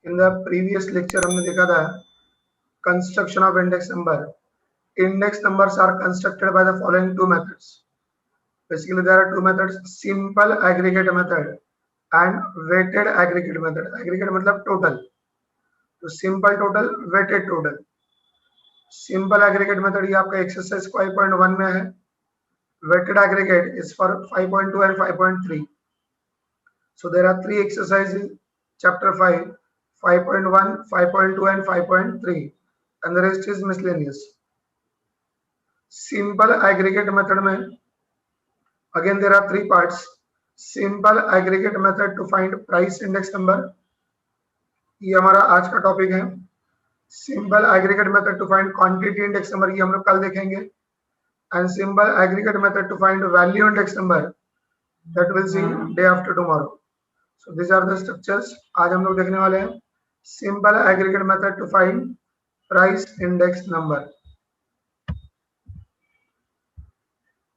In the previous lecture हमने देखा था construction of index number. Index numbers are constructed by the following two methods. Basically, there are two methods: simple aggregate method and weighted aggregate method. Aggregate मतलब total. तो simple total, weighted total. Simple aggregate method ये आपका exercise 5.1 में है. Weighted aggregate is for 5.2 and 5.3. So there are three exercises: chapter 5, 5.1, 5.2 and 5.3, and the rest is miscellaneous. Simple aggregate method में again there are three parts. Simple aggregate method to find price index number, ये हमारा आज का topic है. Simple aggregate method to find quantity index number, ये हम लोग कल देखेंगे. And simple aggregate method to find value index number, that we'll see day after tomorrow. So these are the structures आज हम लोग देखने वाले हैं. Simple aggregate method to find price index number.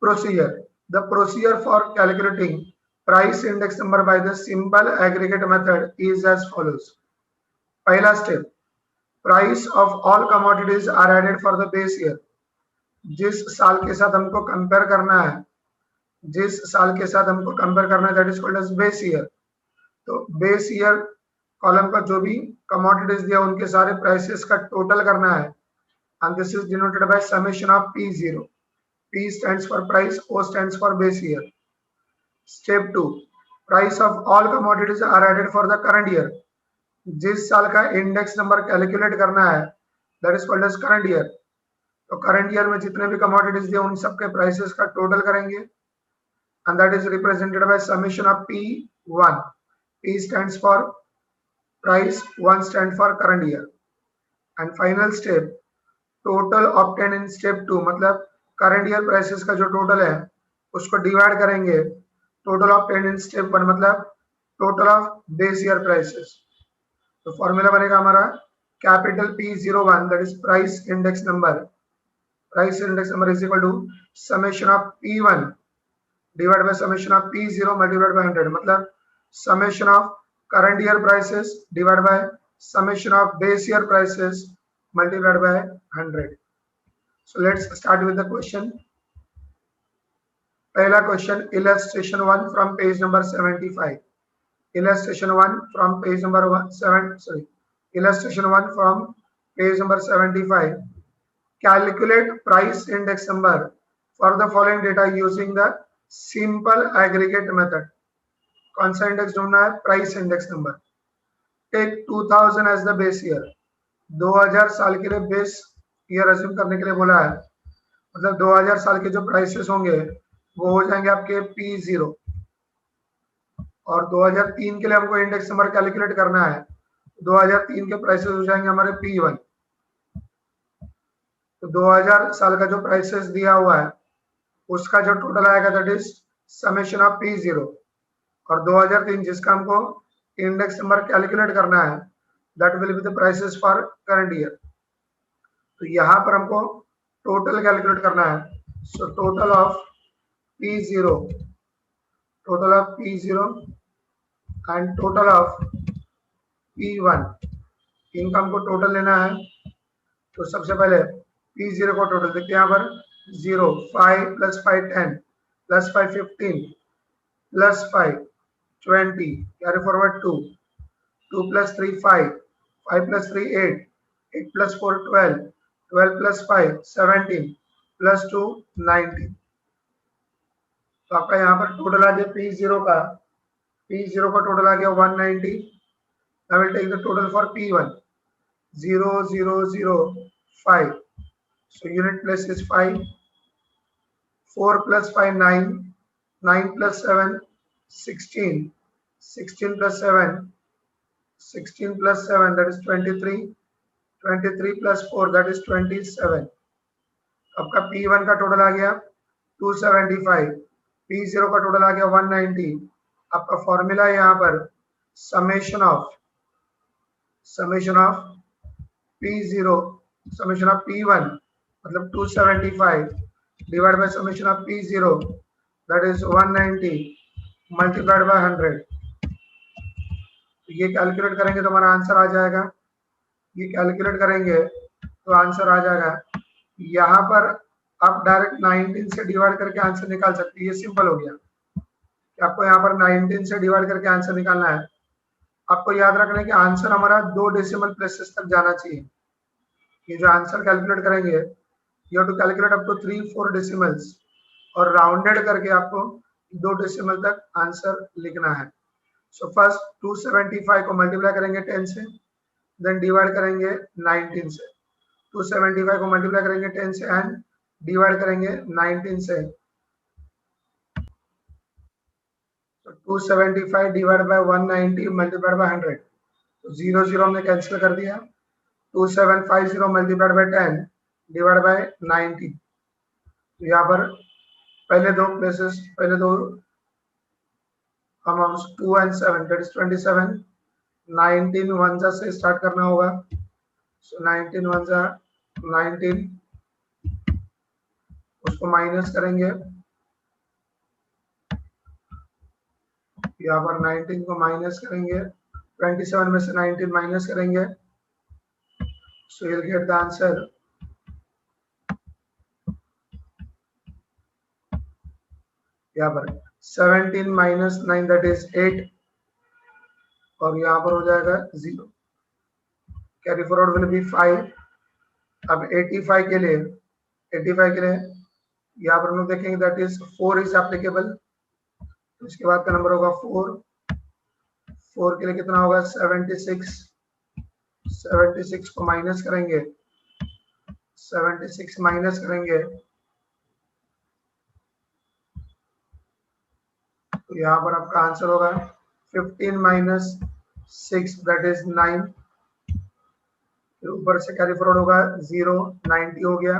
Procedure. The procedure for calculating price index number by the simple aggregate method is as follows. पहला step, price of all commodities are added for the base year. जिस साल के साथ हमको compare करना है, जिस साल के साथ हमको कंपेयर करना है, that is called as base year. तो base year कॉलम का जो भी commodities दिया उनके सारे prices का total करना है, and this is denoted by summation of P0. P stands for price, O stands for base year. Step 2, price of all commodities are added for the current year. जिस साल का index number calculate करना है, that is called as current year. तो current year में जितने भी commodities दिए उन सब के prices का total करेंगे, and that is represented by summation of P1. P stands for price, 1 stands for current year. And final step, total obtained in step 2, मतलब करंट ईयर प्राइसेस का जो टोटल है उसको डिवाइड करेंगे total of paid in step 1, मतलब total of base year prices. तो formula बनेगा हमारा capital P01, that is price index number. Price index number is equal to summation of P1 divide by summation of P0 multiplied by 100, मतलब summation of current year prices divide by summation of base year prices multiplied by 100. So let's start with the question. पहला question, illustration 1 from page number 75. Illustration 1 from page number 7. Illustration 1 from page number 75. Calculate price index number for the following data using the simple aggregate method. कौन सा index ढूंढना है? Price index number. Take 2000 as the base year. 2000 साल के लिए base year assume करने के लिए बोला है, मतलब 2000 साल के जो प्राइसेस होंगे वो हो जाएंगे आपके P0, और 2003 के लिए हमको इंडेक्स नंबर कैलकुलेट करना है, 2003 के प्राइसेस हो जाएंगे हमारे P1. तो 2000 साल का जो प्राइसेस दिया हुआ है उसका जो टोटल आएगा that is summation of P0, और 2003 जिसका हमको इंडेक्स नंबर कैलकुलेट करना है that will be the prices for current year. तो यहाँ पर हमको टोटल कैलकुलेट करना है. So total of P0 and total of P1, इनका हमको टोटल लेना है. तो सबसे पहले P0 को टोटल देखते हैं. यहाँ पर 0, 5 + 5 10 + 5 15 + 5 20, कैरी फॉरवर्ड 2 + 3 5 + 3 8 + 4 12 + 5 17 + 2 19. तो आपका यहाँ पर टोटल आ गया P0 का टोटल आ गया 190. I will take the total for P1 0 0 0 5. So unit place is 5. 4 + 5 9, 9 + 7 16, 16 + 7 16 + 7 that is 23, 23 + 4 that is 27. आपका P1 का टोटल आ गया 275, P0 का टोटल आ गया 190. आपका फॉर्मूला है यहाँ पर समेशन ऑफ P1 मतलब 275 divide by summation of P0 that is 190 multiplied by 100. ये कैलकुलेट करेंगे तो हमारा आंसर आ जाएगा, ये कैलकुलेट करेंगे तो आंसर आ जाएगा। यहाँ पर आप डायरेक्ट 19 से डिवाइड करके आंसर निकाल सकते हैं, ये सिंपल हो गया कि आपको यहाँ पर 19 से डिवाइड करके आंसर निकालना है। आपको याद रखना है कि आंसर हमारा 2 डेसिमल प्लेसेस तक जाना चाहिए। ये जो आंसर कैलकुलेट करेंगे, you have to calculate up to 3-4 decimals और राउंडेड करके आपको 2 डेसिमल तक आंसर लिखना है। सो फर्स्ट 275 को मल्टीप्लाई करेंगे 10 से, देन डिवाइड करेंगे 19 से। 275 को मल्टीप्लाई करेंगे 10 से एंड डिवाइड करेंगे 19 से। तो 275 डिवाइड बाय 190 मल्टीप्लाइड बाय 100, तो 0 0 हमने कैंसिल कर दिया। 2750 मल्टीप्लाइड बाय 10 डिवाइड बाय 90, तो यहाँ पर पहले दो प्लेसेस, पहले दो amounts 2 and 7 that is 27। 19 one जा से स्टार्ट करना होगा, सो 19 वन जा 19, उसको माइनस करेंगे, यहाँ पर 19 को माइनस करेंगे, 27 में से 19 माइनस करेंगे, सो you'll get the answer। यहाँ पर 17 minus 9 that is 8 और यहाँ पर हो जाएगा 0, कैरी फॉरवर्ड विल बी 5। अब 85 के लिए यहाँ पर हम लोग देखेंगे दैट इज 4 इज एप्लीकेबल, तो इसके बाद का नंबर होगा 4 के लिए कितना होगा 76 को माइनस करेंगे, 76 माइनस करेंगे, तो यहाँ पर आपका आंसर होगा 15 minus 6 दैट इज 9, फिर ऊपर से कैरी फॉरवर्ड होगा 0, 90 हो गया,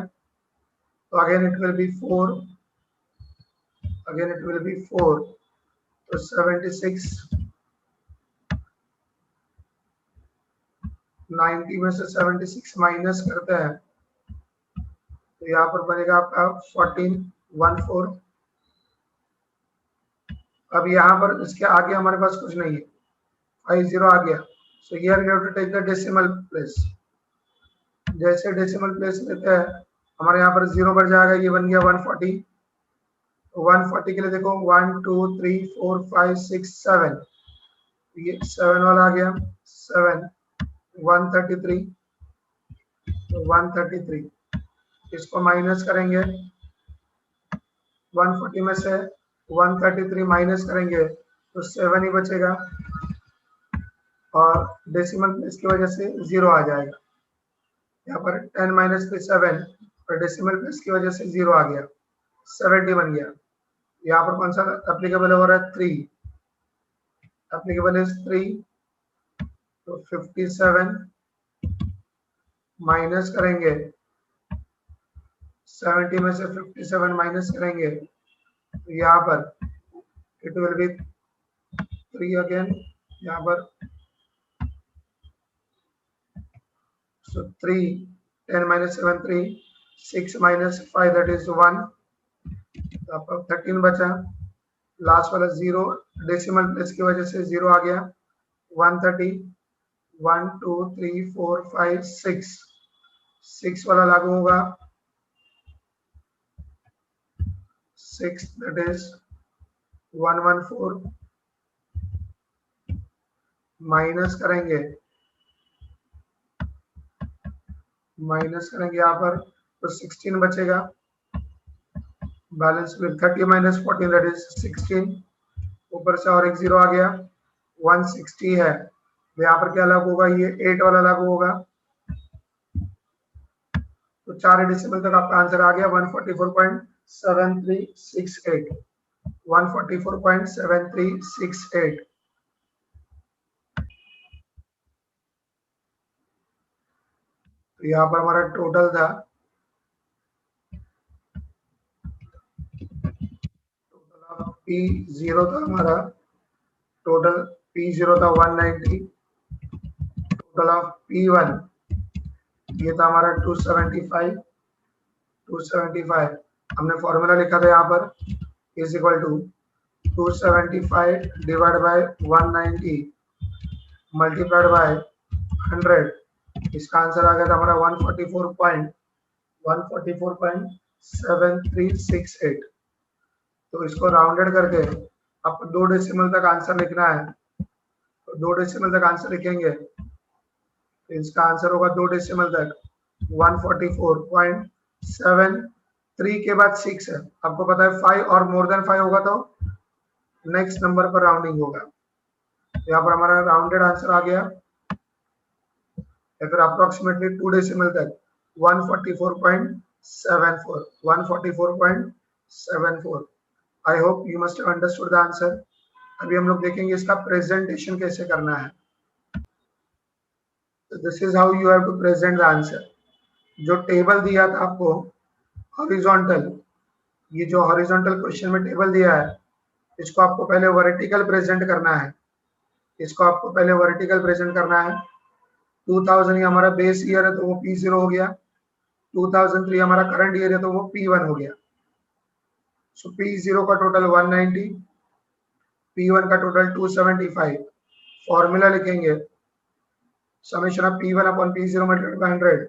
तो अगेन इट विल बी 4, तो 76 90 में से 76 माइनस करते हैं, तो यहाँ पर बनेगा आपका 14। अब यहाँ पर इसके आगे हमारे पास कुछ नहीं है, 50 आ गया, so here we have to take the decimal place. जैसे डेसिमल प्लेस लेते हैं हमारे यहाँ पर 0 बढ़ जाएगा, ये बन गया 140। 140 के लिए देखो 1 2 3 4 5 6 7, ये 7 वाला आ गया, 7 133, तो 133 इसको माइनस करेंगे, 140 में से 133 माइनस करेंगे तो 7 ही बचेगा और डेसिमल प्लेस की वजह से 0 आ जाएगा। यहाँ पर 10 minus 3 7 और डेसिमल प्लेस की वजह से 0 आ गया, 70 बन गया। यहाँ पर कौन सा एप्लीकेबल हो रहा है 3, एप्लीकेबल इज 3, तो 57 माइनस करेंगे, 70 में से 57 माइनस करेंगे, तो यहाँ पर इट विल बी 3 अगेन, यहाँ पर so 3 10 minus 7 3 6 minus 5 that is 1, तो आपका 13 बचा, लास्ट वाला 0 डेसिमल प्लेस की वजह से 0 आ गया, 130 1 2 3 4 5 6 वाला लागू होगा, 6 that is 114, माइनस करेंगे यहाँ पर तो 16 बचेगा, बैलेंस में 30 minus 14 that is 16, ऊपर से और एक 0 आ गया, 160 है, तो यहाँ पर क्या लागू होगा, ये 8 वाला लागू होगा, तो 4 डेसिमल तक आपका आंसर आ गया 144.7368, 144.7368। तो यहाँ पर हमारा टोटल था P0 था हमारा, टोटल P0 था 190, टोटल ऑफ P1 ये था हमारा 275, हमने फॉर्मूला लिखा था यहाँ पर is equal to 275 divide by 190 multiplied by 100, इसका आंसर आ गया था हमारा 144.7368। तो इसको राउंडेड करके आपको 2 डेसिमल तक आंसर लिखना है, तो 2 डेसिमल तक आंसर लिखेंगे, तो इसका आंसर होगा 2 डेसिमल तक 144.73 के बाद 6 है, आपको पता है 5 और मोर देन 5 होगा तो नेक्स्ट नंबर पर राउंडिंग होगा। यहाँ पर हमारा राउंडेड आंसर आ गया, या फिर अप्रोक्सीमेटली 2 डेसिमल तक 144.74, 144.74। I hope you must have understood the answer. अभी हम लोग देखेंगे इसका प्रेजेंटेशन कैसे करना है। This is how you have to present the answer. जो टेबल दिया था आपको हॉरिजॉन्टल, ये जो हॉरिजॉन्टल क्वेश्चन में टेबल दिया है, इसको आपको पहले वर्टिकल प्रेजेंट करना है, इसको आपको पहले वर्टिकल प्रेजेंट करना है। 2000 हमारा बेस ईयर है तो वो P0 हो गया, 2003 हमारा करंट ईयर है तो वो P1 हो गया। सो P0 का टोटल 190, P1 का टोटल 275। फॉर्मूला लिखेंगे summation of P1 upon P0 multiplied by 100,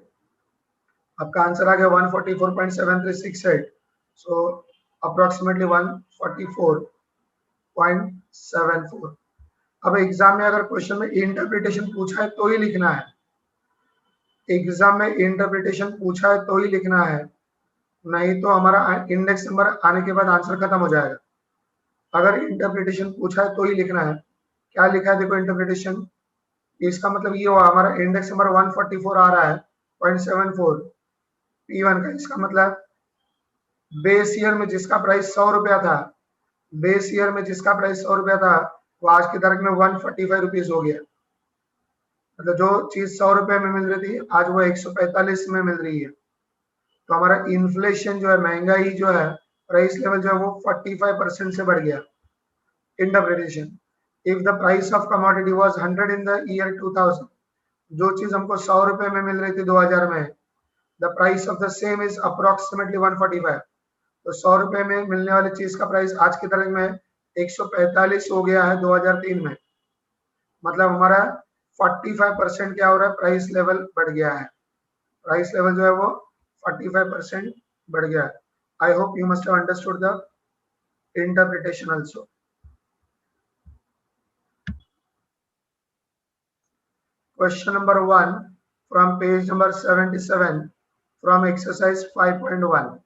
आपका आंसर आ गया 144.7368। सो अप्रोक्सीमेटली 144.74। अब एग्जाम में अगर क्वेश्चन में इंटरप्रिटेशन पूछा है तो ही लिखना है, एग्जाम में इंटरप्रिटेशन पूछा है तो ही लिखना है, नहीं तो हमारा इंडेक्स नंबर आने के बाद आंसर खत्म हो जाएगा। अगर इंटरप्रिटेशन पूछा है तो ही लिखना है। क्या लिखा है देखो इंटरप्रिटेशन, इसका मतलब ये हुआ हमारा इंडेक्स नंबर 144 आ रहा है 0.74 P1 का, इसका मतलब बेस ईयर में जिसका प्राइस 100 रुपया था, बेस ईयर में जिसका प्राइस 100 रुपया था वो आज की तारीख में 145 रुपीज हो गया। मतलब जो चीज 100 रुपए में मिल रही थी आज वो 145 में मिल रही है। तो हमारा इन्फ्लेशन जो है, महंगाई जो है, प्राइस लेवल जो है वो 45% से बढ़ गया। Interpretation, if the price of commodity was 100 in the year 2000, जो चीज हमको 100 रुपए में मिल रही थी 2000 में, the price of the same is approximately 145। तो 100 रुपए में मिलने वाली चीज का प्राइस आज की तारीख में 145 हो गया है 2003 में। मतलब हमारा 45% क्या हो रहा है, प्राइस लेवल बढ़ गया है, प्राइस लेवल जो है वो 45% बढ़ गया है। आई hope you must have understood the interpretation also. Question number 1 from page number 77 from exercise 5.1.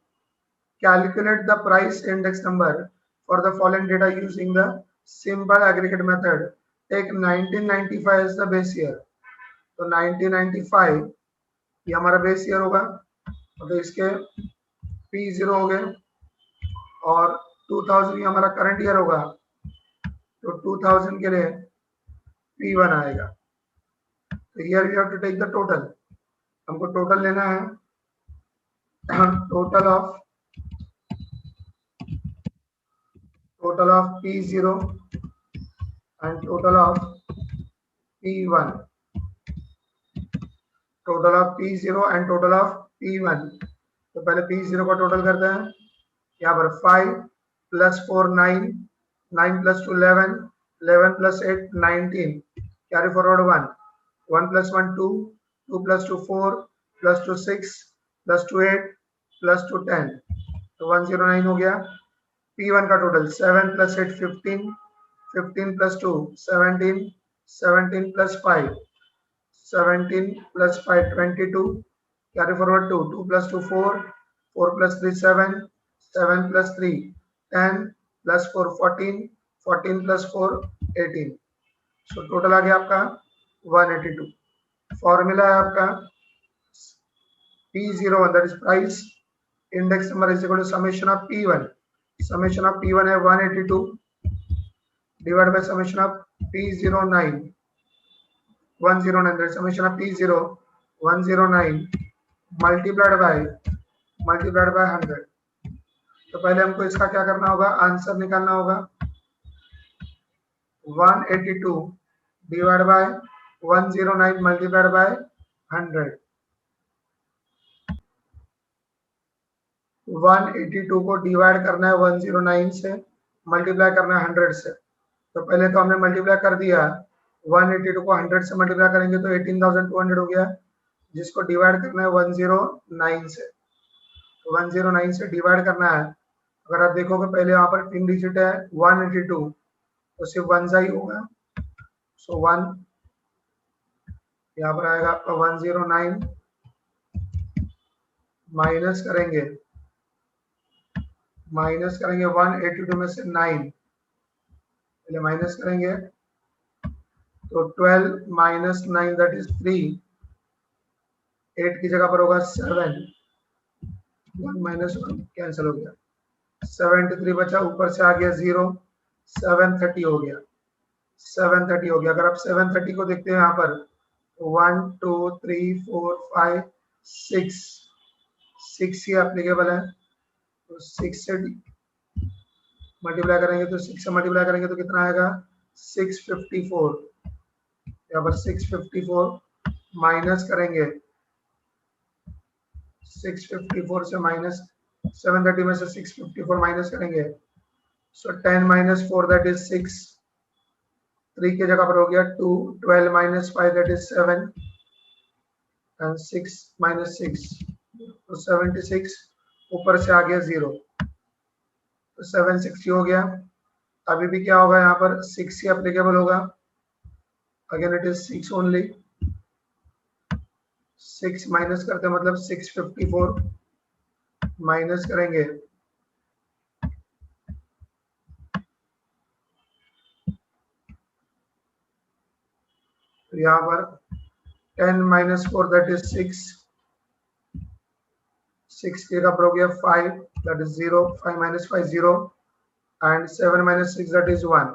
Calculate the price index number for the following data using the simple aggregate method. Take 1995 as the base year. तो 1995 ये हमारा base year होगा, तो इसके P0 हो गए, और 2000 ये हमारा करंट ईयर होगा, तो 2000 के लिए P1 आएगा। तो here we have to take the total, हमको टोटल लेना है, total of P0 and total of P1, total of P0 and total of P1। तो पहले P0 का टोटल करते हैं, यहाँ पर 5 + 4 9, 9 + 2 11, 11 + 8 19, कैरी फॉरवर्ड 1, 1 + 1 2, 2 + 2 4, + 2 6, + 2 8, + 2 10, तो 109 हो गया। P1 का total 7 + 8 15, 15 + 2 17, 17 + 5, 17 + 5 22, carry forward 2, 2 + 2 4, 4 + 3 7, 7 + 3 10, + 4 14, 14 + 4 18। So total आ गया आपका 182। फॉर्मूला है आपका P01, that is price index number is equal to summation of P1। Summation of P1 है 182 divide by summation of P09 109, that summation of P0 109 multiplied by 100। तो पहले हमको इसका क्या करना होगा, आंसर निकालना होगा। 182 डिवाइड बाय 109 मल्टीप्लाइड बाय 100। 182 को डिवाइड करना है 109 से, मल्टीप्लाई करना है 100 से। तो पहले तो हमने मल्टीप्लाई कर दिया, 182 को 100 से मल्टीप्लाई करेंगे तो 18,200 हो गया, जिसको डिवाइड करना है 109 से। तो 109 से डिवाइड करना है। अगर आप देखोगे पहले यहाँ पर 3 डिजिट है 182, तो सिर्फ 1 ही होगा। सो 1 यहाँ पर आएगा आपका 109, माइनस करेंगे 182 में से 9, पहले माइनस करेंगे तो 12 माइनस 9 दैट इज 3, 8 की जगह पर होगा 7, 1 माइनस 1 कैंसिल हो गया, 73 बचा, ऊपर से आ गया 0, 730 हो गया, 730 हो गया। अगर आप 730 को देखते हैं यहाँ पर 1 2 3 4 5 6 ही एप्लीकेबल है, तो 6 से मल्टीप्लाई करेंगे तो 6 से मल्टीप्लाई करेंगे तो कितना आएगा 654, यहाँ पर 654 माइनस करेंगे 654 से माइनस 730 में से 654 माइनस करेंगे, सो 10 माइनस 4 दैट इज 6, 3 की जगह पर हो गया 2, 12 minus 5 that is 7 and 6 minus 6, तो 76, ऊपर से आ गया 0, तो 760 हो गया। अभी भी क्या होगा यहाँ पर 6 ही एप्लीकेबल होगा, again it is 6 only, 6 minus करते मतलब 654 माइनस करेंगे तो यहाँ पर 10 माइनस 4 दैट इज 6, 6 के ऊपर हो गया 5 that is 0, 5 minus 5 0 and 7 minus 6 that is 1,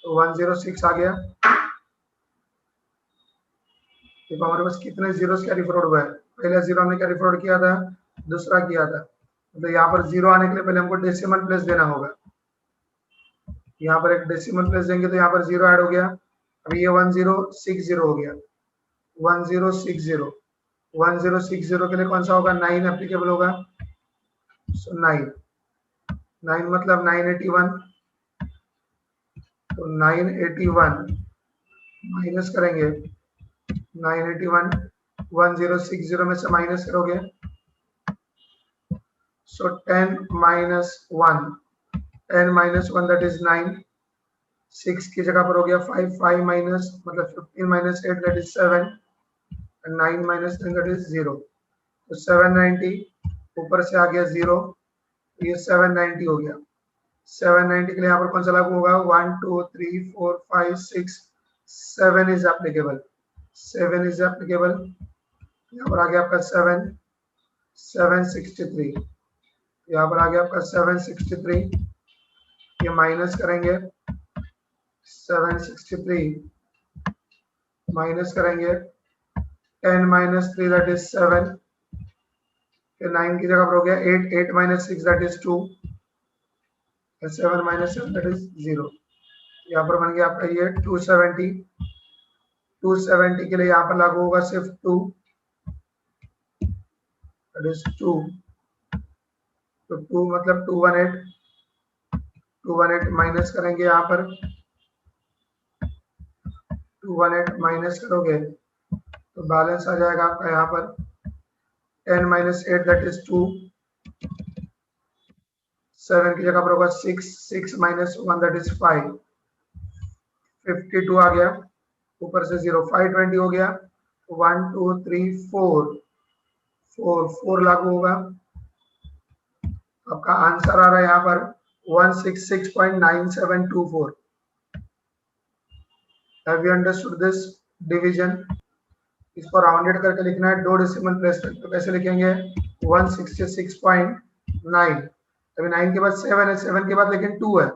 तो 106 आ गया। देखो हमारे पास कितने जीरोस कैरी फॉरवर्ड हुआ है, पहले जीरो हमने कैरी फॉरवर्ड किया था, दूसरा किया था, तो यहाँ पर जीरो आने के लिए पहले हमको डेसिमल प्लेस देना होगा, यहाँ पर एक डेसिमल प्लेस देंगे तो यहाँ पर जीरो ऐड हो गया, अभी ये 1060 हो गया, 1060 1060 के लिए कौन सा होगा 9 एप्लीकेबल होगा, सो 9 मतलब 981, तो 981 माइनस करेंगे 981 1060 में से माइनस करोगे, सो 10 माइनस 1 10 माइनस 1 दैट इज 9, 6 की जगह पर हो गया 5, 5 माइनस मतलब 15 minus 8 that is 7 and 9 minus 10 that is 0, तो 790 ऊपर से आ गया 0, ये 790 हो गया। 790 के लिए यहाँ पर कौन सा लागू होगा 1 2 3 4 5 6 7 इज एप्लीकेबल, 7 इज एप्लीकेबल, यहाँ पर आ गया आपका 7 763, यहाँ पर आ गया आपका 763, ये माइनस करेंगे 763 माइनस करेंगे 10 माइनस 3 दैट इज 7, फिर 9 की जगह पर हो गया 8, 8 minus 6 that is 2, 7 minus 7 that is 0, यहाँ पर बन गया आपका ये 270, 270 के लिए यहाँ पर लागू होगा सिर्फ 2 दैट इज 2, तो 2 मतलब 218 माइनस करेंगे यहाँ पर 218 माइनस करोगे तो बैलेंस आ जाएगा आपका यहाँ पर 10 माइनस 8 दैट इज 2, 7 की जगह पर होगा 6, 6 माइनस 1 दैट इज 5, 52 आ गया, ऊपर से 0, 520 हो गया, 1 2 3 4 4 लागू होगा, आपका आंसर आ रहा है यहाँ पर 166.9724। Have you understood this division? इसको राउंडेड करके लिखना है, दो डेसिमल प्लेस तक, तो कैसे लिखेंगे 166.9, अभी 9 के बाद 7 है, 7 के बाद लेकिन 2 है,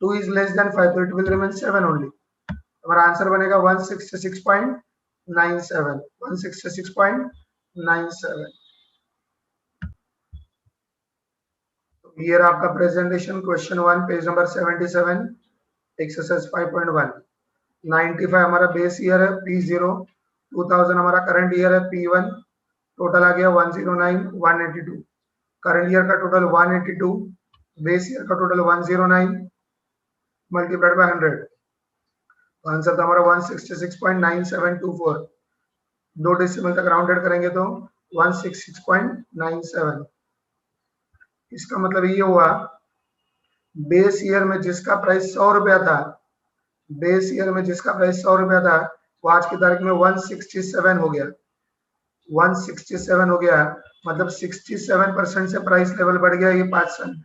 2 इज लेस देन 5, तो इट विल रिमेन 7 ओनली, हमारा आंसर बनेगा 166.97, 166.97। ये रहा आपका presentation, question 1 page number 77, exercise 5.1। 95 हमारा बेस ईयर है P0, 2000 हमारा करंट ईयर है P1, टोटल आ गया 109 182, करंट ईयर का टोटल 182, बेस ईयर का टोटल 109 मल्टीप्लाइड बाय 100, तो आंसर था हमारा 166.9724। 2 डेसिमल तक राउंडेड करेंगे तो 166.97। इसका मतलब ये हुआ बेस ईयर में जिसका प्राइस 100 रुपया था, बेस ईयर में जिसका प्राइस 100 रुपया था वो आज की तारीख में 167 हो गया। 167 हो गया, मतलब 67% से प्राइस लेवल बढ़ गया ये 5 साल में।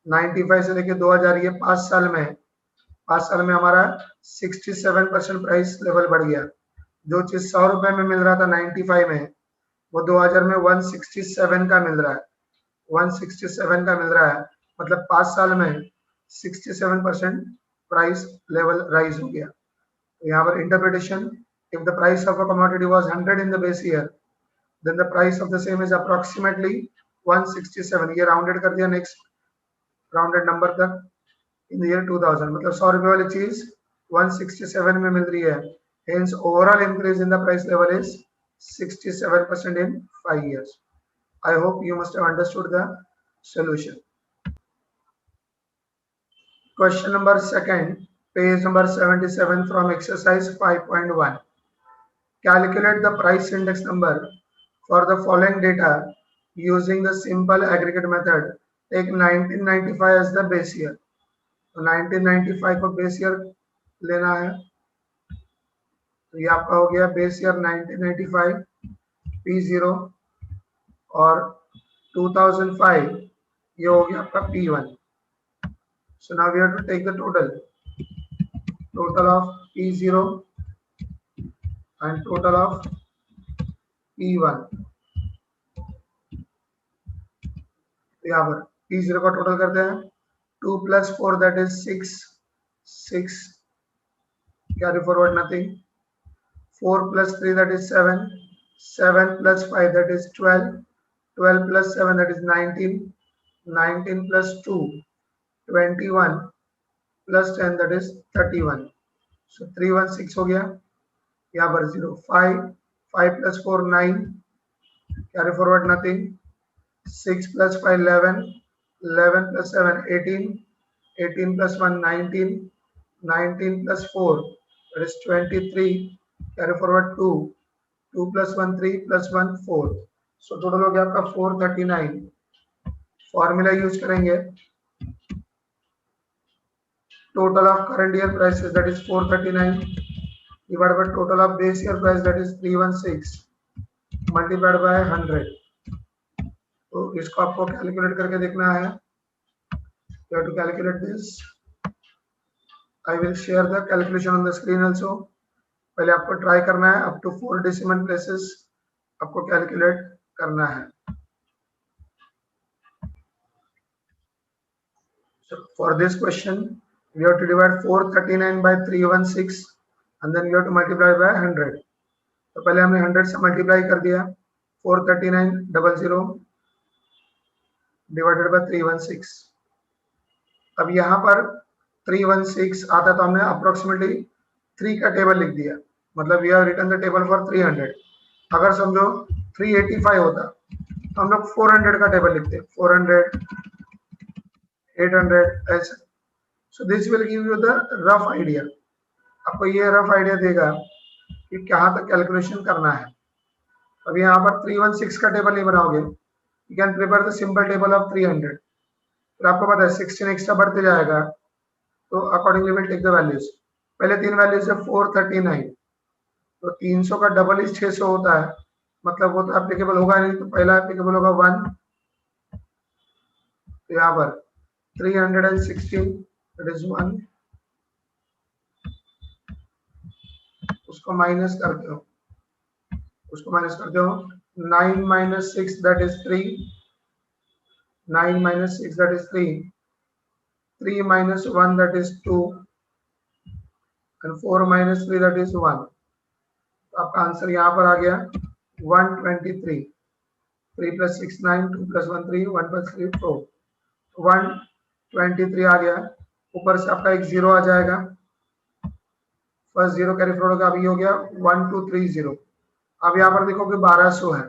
95 से लेके 2000 ये 5 साल में, 5 साल में हमारा 67% प्राइस लेवल बढ़ गया। जो चीज 100 रुपए में मिल रहा था 95 में, वो 2000 में 167 का मिल रहा है। 167 का मिल रहा है, मतलब 5 साल में 67% प्राइस लेवल राइज हो गया। तो यहाँ पर interpretation, if the price of a commodity was 100 in the base year, then the price of the same is approximately 167। ये राउंडेड कर दिया नेक्स्ट राउंडेड नंबर तक इन ईयर 2000, मतलब 100 रुपए वाली चीज 167 में मिल रही है। Hence overall increase in the price level is 67% in 5 years. I hope you must have understood the solution. Question number 2, page number 77 from exercise 5.1. Calculate the price index number for the following data using the simple aggregate method. Take 1995 as the base year. तो 1995 को base year लेना है, तो ये आपका हो गया base year 1995 P0 और 2005 ये हो गया आपका P1। So now we have to take the total of P0 and total of P1। तो यहाँ पर P0 का टोटल करते हैं, 2 + 4 that is 6, carry forward nothing, 4 + 3 that is 7, 7 + 5 that is 12, 12 + 7 that is 19, 19 + 2 21 + 10 that is 31। So 316 हो गया, यहाँ पर 0, 5, 5 + 4 9, carry forward nothing, 6 + 5 11, 11 + 7 18, 18 + 1 19, 19 + 4 that is 23, carry forward 2, 2 + 1 3 + 1 4। So total हो गया आपका 439। फॉर्मूला यूज करेंगे, total of current year prices that is 439 divided by total of base year price that is 316 multiplied by 100। तो इसको आपको कैलकुलेट करके देखना है। You have to calculate this. I will share the calculation on the screen also. पहले आपको try करना है, up to 4 decimal places आपको कैलकुलेट करना है। So for this question we have to divide 439 by 316 and then we have to multiply by 100। तो पहले हमने 100 से मल्टीप्लाई कर दिया, 439,000 डिवाइडेड बाय 316। अब यहाँ पर 316 आता तो हमने अप्रोक्सीमेटली 3 का टेबल लिख दिया, मतलब we have written the table for 300। अगर समझो 385 होता तो हम लोग 400 का टेबल लिखते, 400 800 ऐसे। So this will give you the rough idea, आपको ये रफ आइडिया देगा कि कहाँ तक कैलकुलेशन करना है। अब यहाँ पर 316 का टेबल नहीं बनाओगे, you can prepare the simple table of 300। फिर आपको पता है 16 एक्स्ट्रा बढ़ते जाएगा, तो accordingly will take the values. पहले 3 वैल्यूज है 439, तो 300 का डबल ही 600 होता है, मतलब वो तो एप्लीकेबल होगा नहीं, तो पहला एप्लीकेबल होगा 1। तो यहाँ पर 316 दैट इज 1, उसको माइनस करते हो, 9 - 6 that is 3, 9 - 6 that is 3, 3 - 1 that is 2 and 4 - 3 that is 1। तो आपका आंसर यहाँ पर आ गया 123। 3 + 6 9, 2 + 1 3, 1 + 3 4, 123 आ गया। ऊपर से आपका एक 0 आ जाएगा, फर्स्ट 0 कैरी फॉरवर्ड होगा, अभी हो गया 1230। अब यहाँ पर देखो कि 1200 है,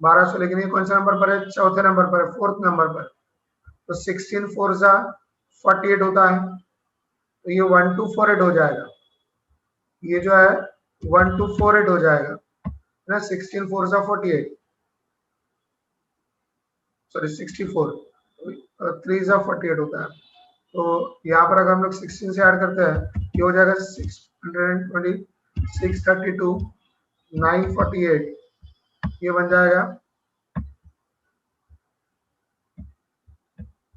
1200, लेकिन ये कौन सा नंबर पर है, चौथे नंबर पर है, 4th नंबर पर। तो 16 4 × 48 होता है, तो ये 1248 हो जाएगा। ये जो है 1248 हो जाएगा ना, 16 4 सा 48, सॉरी 64, 3 सा 48 होता है। तो यहाँ पर अगर हम लोग 16 से ऐड करते हैं, ये हो जाएगा 620, 632, 948, ये बन जाएगा।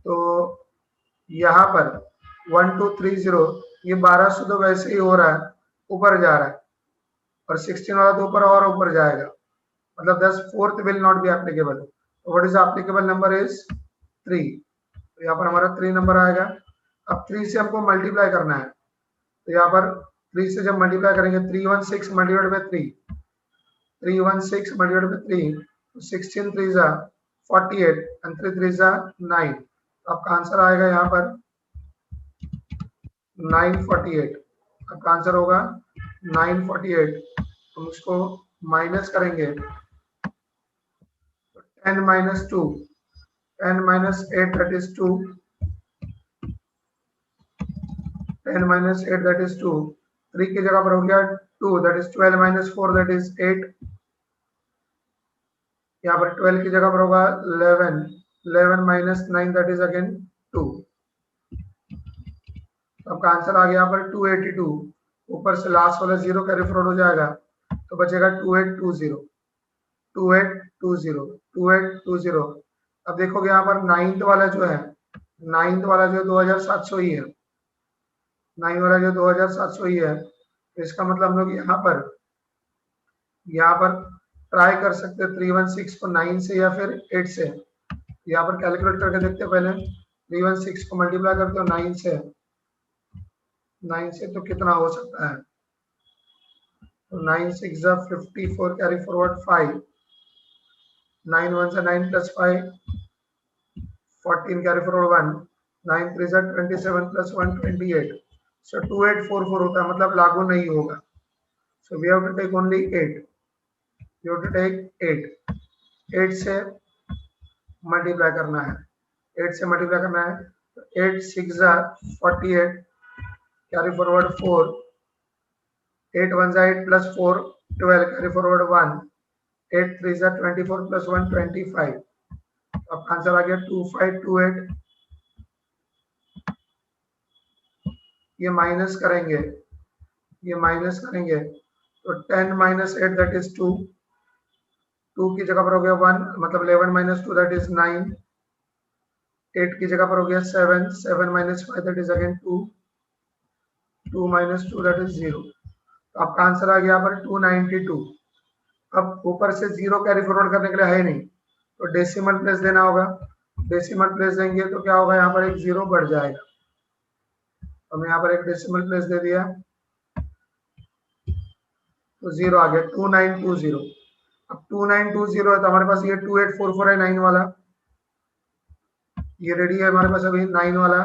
तो यहाँ पर 1230, ये 1200 तो वैसे ही हो रहा है, ऊपर जा रहा है, और 16 वाला तो ऊपर और ऊपर जाएगा, मतलब 10 fourth will not be applicable. What is applicable number is 3। तो यहाँ पर हमारा 3 नंबर आएगा। अब 3 से हमको मल्टीप्लाई करना है, तो यहाँ पर 3 से जब मल्टीप्लाई करेंगे, 316 मल्टीप्लाइड बाय 3, 316 मल्टीप्लाइड बाय 3, 16 3 जा 48 एंड 3 3 जा 9। आपका आंसर आएगा यहाँ पर 948। आपका आंसर होगा 948। हम उसको माइनस करेंगे, 10 minus 2, 10 minus 8 that is 2, 10 minus 8 that is 2, 3 की जगह पर हो गया 2, that is 12 minus 4 that is 8, यहाँ पर 12 की जगह पर होगा 11, 11 minus 9 that is again 2। आपका आंसर आ गया यहाँ पर 282। ऊपर से लास्ट वाला जीरो कैरी फॉरवर्ड हो जाएगा, तो बचेगा 2820, 2820, 2820। अब देखोगे यहाँ पर नाइन्थ वाला जो है, नाइन्थ वाला जो 2700 ही है, 9 वाला जो 2700 ही है। तो इसका मतलब हम लोग यहाँ पर ट्राई कर सकते हैं 316 को 9 से या फिर 8 से। यहाँ पर कैलकुलेट करके देखते हैं पहले, 316 को मल्टीप्लाई करते हो 9 से, 9 से तो कितना हो सकता है, तो 9 6 जा 54, कैरी फॉरवर्ड 5, 9 1 से 9 प्लस 5, 14 कैरी फॉरवर्ड 1, 9 3 जा 27 प्लस 1 28। सो 2844 होता है, मतलब लागू नहीं होगा। So we have to take only 8, we have to take 8, 8 से मल्टीप्लाई करना है, 8 से मल्टीप्लाई करना है, तो 8 6 जा 48, कैरी फॉरवर्ड 4, 8 1 जा 8 प्लस 4 12, कैरी फॉरवर्ड 1, 8 3 जा 24 प्लस 1 25। अब आंसर आ गया 2528। ये माइनस करेंगे, ये माइनस करेंगे, तो 10 माइनस 8 दैट इज 2, 2 की जगह पर हो गया 1, मतलब 11 माइनस 2 दैट इज 9, 8 की जगह पर हो गया 7, 7 minus 5 that is again 2, 2 minus 2 that is 0। तो आपका आंसर आ गया यहाँ पर 292। अब ऊपर से जीरो कैरी फॉरवर्ड करने के लिए है नहीं, तो डेसिमल प्लेस देना होगा। डेसिमल प्लेस देंगे तो क्या होगा, यहाँ पर एक जीरो बढ़ जाएगा। हमने यहाँ पर एक डेसिमल प्लेस दे दिया, तो जीरो आ गया 2920। अब 2920 है तो हमारे पास ये 2844 है 9 वाला, ये रेडी है हमारे पास अभी 9 वाला,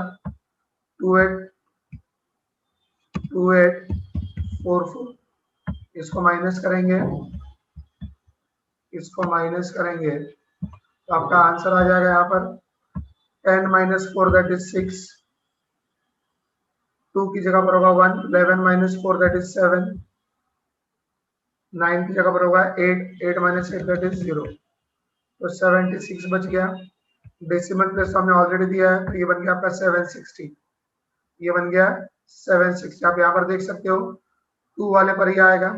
2844। इसको माइनस करेंगे, इसको माइनस करेंगे, तो आपका आंसर आ जाएगा यहाँ पर 10 माइनस 4 दैट इज 6, 2 की जगह पर होगा 1, 11 माइनस 4 दैट इज 7, 9 की जगह पर होगा 8, 8 माइनस 8 दैट इज 0, तो 76 बच गया। डेसिमल प्लेस हमने ऑलरेडी दिया है, तो ये बन गया आपका 760, ये बन गया 760। आप यहाँ पर देख सकते हो 2 वाले पर ही आएगा,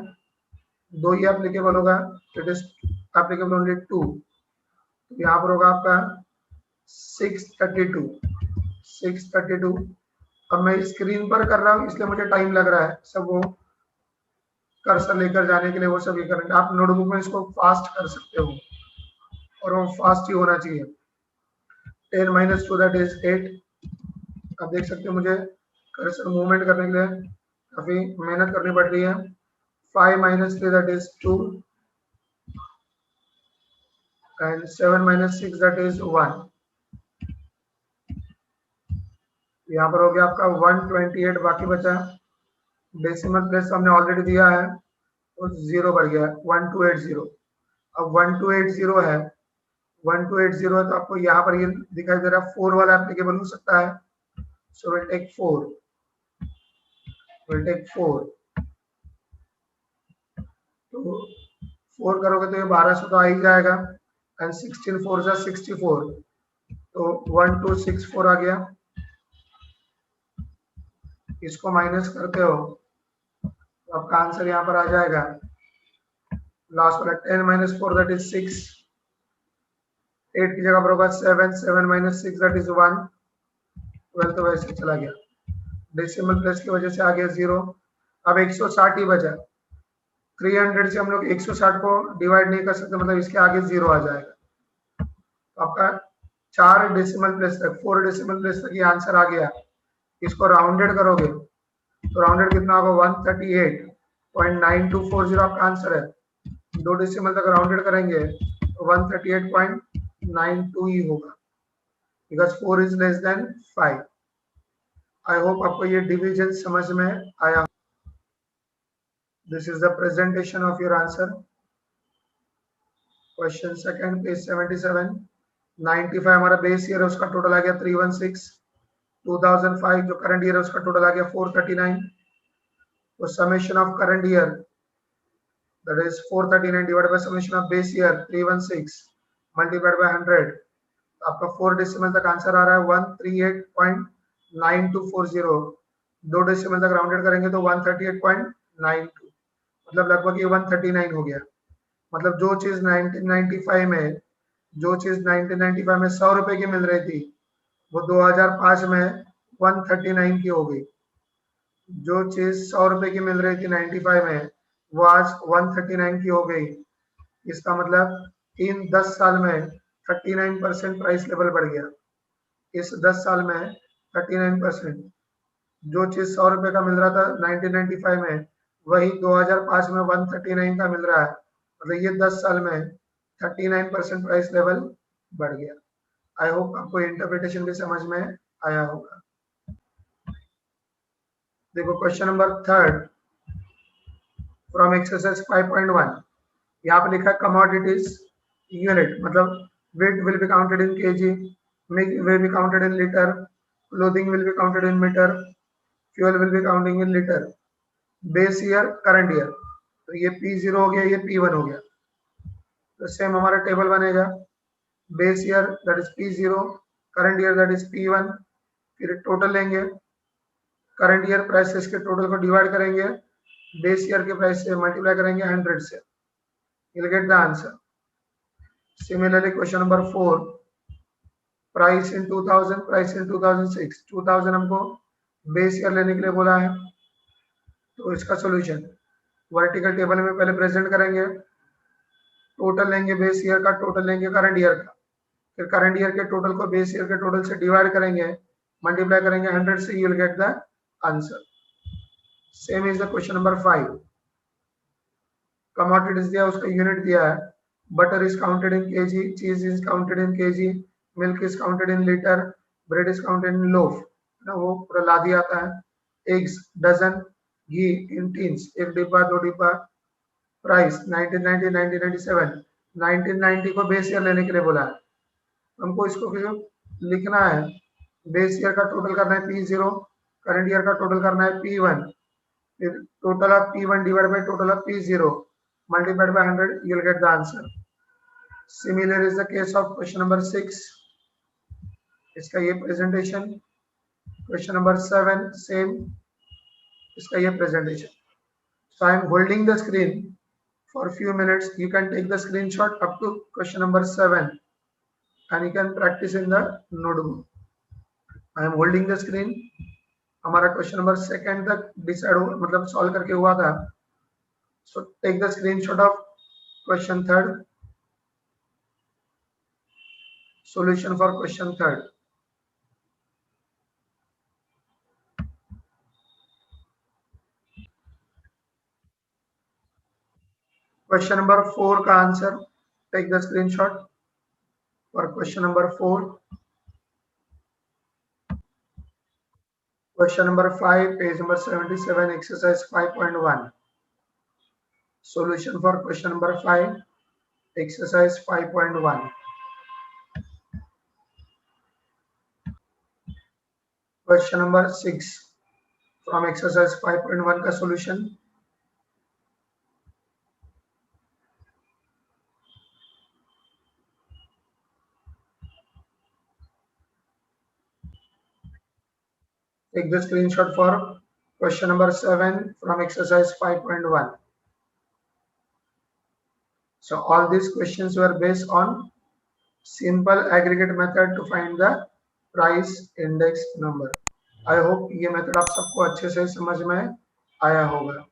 2 ही एप्लीकेबल होगा, इट इज एप्लीकेबल ओनली 2। यहाँ पर होगा आपका 632, 632। अब मैं स्क्रीन पर कर रहा हूँ इसलिए मुझे टाइम लग रहा है, सब वो कर्सर लेकर जाने के लिए वो सब ये करेंगे। आप नोटबुक में इसको फास्ट कर सकते हो, और वो फास्ट ही होना चाहिए। 10 माइनस 2 दैट इज 8। आप देख सकते हो मुझे कर्सर मूवमेंट करने के लिए काफी मेहनत करनी पड़ रही है। 5 minus 3 that is 2 and 7 minus 6 that is 1। यहाँ पर हो गया आपका 128, बाकी बचा डेसिमल प्लेस हमने ऑलरेडी दिया है, तो जीरो बढ़ गया 1280। अब 1280 है, 1280 है, तो आपको यहाँ पर ये दिखाई दे रहा है 4 वाला एप्लीकेबल हो सकता है। So will take 4, will take 4। तो 4 करोगे तो ये 1200 तो आ ही जाएगा, एंड 16 4 जा 64, तो 1264 आ गया। इसको माइनस करते हो तो आपका आंसर यहाँ पर आ जाएगा, लास्ट वाला 10 माइनस 4 दैट इज 6, 8 की जगह पर होगा 7, 7 माइनस 6 दैट इज 1, 12 तो वैसे चला गया, डेसिमल प्लेस की वजह से आ गया 0। अब 160 ही बचा, 300 से हम लोग 160 को डिवाइड नहीं कर सकते, मतलब इसके आगे 0 आ जाएगा। तो आपका 4 डेसिमल प्लेस तक, 4 डेसिमल प्लेस तक ये आंसर आ गया। इसको राउंडेड करोगे तो राउंडेड कितना होगा, 138.9240 आपका आंसर है। 2 डेसिमल तक राउंडेड करेंगे तो 138.92 ही होगा, because 4 is less than 5। I hope आपको ये डिवीजन समझ में आया। This is the presentation of your answer. Question second, page 77, 95 हमारा बेस ईयर है, उसका टोटल आ गया 316। 2005 जो करंट ईयर है उसका टोटल आ गया 439। तो summation of current year that is 439 divided by summation of base year 316 multiplied by 100। आपका 4 डेसिमल तक आंसर आ रहा है 138.9240। 2 डेसिमल तक राउंडेड करेंगे तो 138.92, मतलब लगभग ये 139 हो गया। मतलब जो चीज 1995 में 100 रुपए की मिल रही थी वो 2005 में 139 की हो गई। जो चीज 100 रुपए की मिल रही थी 95 में वो आज 139 की हो गई। इसका मतलब इन 10 साल में 39% प्राइस लेवल बढ़ गया। इस 10 साल में 39%, जो चीज 100 रुपए का मिल रहा था 1995 में वही 2005 में 139 का मिल रहा है। मतलब ये 10 साल में 39% प्राइस लेवल बढ़ गया। आई होप आपको इंटरप्रिटेशन भी समझ में आया होगा। देखो question number third from exercise 5.1, यहाँ पे लिखा है कमोडिटीज यूनिट, मतलब weight will be counted in kg, milk will be counted in liter, clothing will be counted in meter, fuel will be counting in liter, base year current year। तो ये P0 हो गया, ये P1 हो गया। तो same हमारा table बनेगा, base year that is P0, current year that is P1, फिर टोटल लेंगे, करंट ईयर प्राइसेस के टोटल को डिवाइड करेंगे बेस ईयर के प्राइस से, मल्टीप्लाई करेंगे 100 से, you'll get the answer. Similarly, question number 4, price in 2000, price in 2006। 2000 हमको बेस ईयर लेने के लिए बोला है, तो इसका सॉल्यूशन वर्टिकल टेबल में पहले प्रेजेंट करेंगे, टोटल लेंगे बेस ईयर का, टोटल लेंगे करंट ईयर का, फिर करंट ईयर के टोटल को बेस ईयर के टोटल से डिवाइड करेंगे, मल्टीप्लाई करेंगे 100 से, you will get the answer. Same is the question number 5, commodities दिया, उसका यूनिट दिया है, butter is counted in kg, cheese is counted in kg, milk is counted in litre, bread is counted in loaf, ना वो पूरा ला दिया आता है, एग्स डजन, घी इन टीन्स, एक डिब्बा, 2 डिब्बा, प्राइस 1990 1997, 1990 को बेस ईयर लेने के लिए बोला है, हमको इसको फिर लिखना है, बेस ईयर का टोटल करना है P0, करंट ईयर का टोटल करना है P1, फिर total of P1 divide by total of P0 multiplied by 100, you'll get the answer. Similar is the case of question number 6, इसका ये presentation, question number 7 same, इसका ये presentation। So I am holding the screen for a few minutes, you can take the screenshot up to question number 7 and you can practice in the notebook। I am holding the screen, हमारा question number second तक decide हो, मतलब solve करके हुआ था। So take the screenshot of question third, solution for question third। Question number 4 का answer, take the screenshot for question number 4। Question number 5, page number 77, exercise 5.1, solution for question number 5, exercise 5.1। Question number 6 from exercise 5.1 का solution, Take the screenshot for question number 7 from exercise 5.1. So all these questions were based on simple aggregate method to find the price index number. I hope ये method आप सबको अच्छे से समझ में आया होगा.